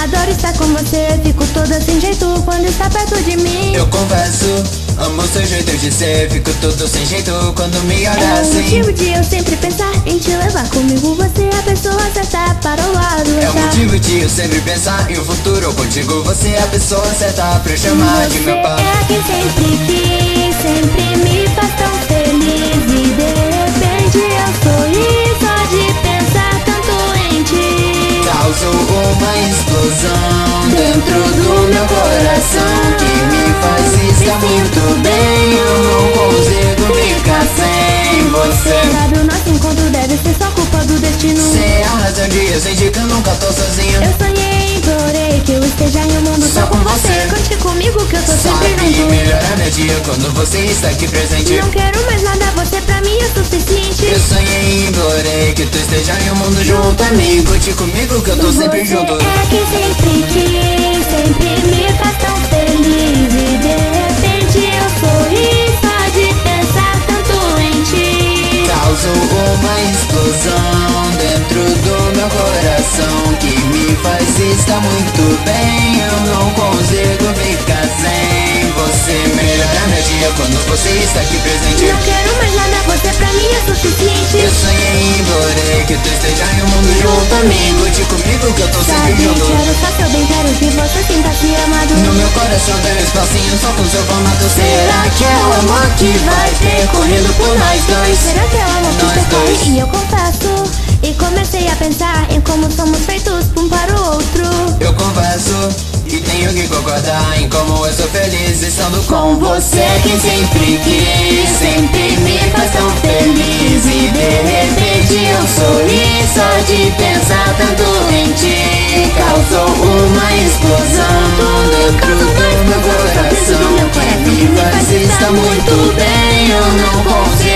Adoro estar com você, fico toda sem jeito quando está perto de mim. Eu confesso, amo seu jeito de ser, fico todo sem jeito quando me olha É o assim. motivo de eu sempre pensar em te levar comigo. Você é a pessoa certa para o lado É o estar. motivo de eu sempre pensar em um futuro contigo. Você é a pessoa certa pra eu chamar de meu pai. Você é quem sempre quis, sempre me faz tão feliz. E de repente eu sorri só de pensar tanto em ti. Causou uma explosão dentro do meu coração que me faz estar muito bem. Eu não consigo ficar sem você. Sabe, o nosso encontro deve ser só culpa do destino. Você é a razão de eu sentir que eu nunca tô sozinho. Eu sonhei e implorei que eu esteja em um mundo só com você. Conte comigo que eu tô sempre Sabe, junto. melhora meu dia quando você está aqui presente. Não quero mais nada, você pra mim é suficiente. Eu sonhei e implorei que tu esteja em um mundo junto a mim. Conte comigo que eu tô sempre junto. Você é quem sempre quis, sempre me faz tão feliz. E de repente eu sorri só de pensar tanto em ti. Causou uma explosão dentro do meu coração que me faz estar muito bem. Eu não consigo ficar sem você. Melhora meu dia quando você está aqui presente. Não quero mais nada, você pra mim é suficiente. Eu sonhei e implorei que tu esteja em um mundo junto a mim. Conte comigo que eu tô Sabe, sempre junto. quero só seu bem, quero que você sinta-se amado. No meu coração tem um espacinho só com seu formato. Será que é o amor que vai percorrendo por nós dois? Será que é o amor que Nós percorre? dois. E eu confesso, e comecei a pensar em como somos feitos um para o outro. Eu confesso e tenho que concordar em como eu sou feliz estando com você. Quem sempre quis, sempre me faz tão feliz. E de repente eu sorri só de pensar tanto em ti. Causou uma explosão dentro do meu coração que me faz estar muito bem. Eu não consigo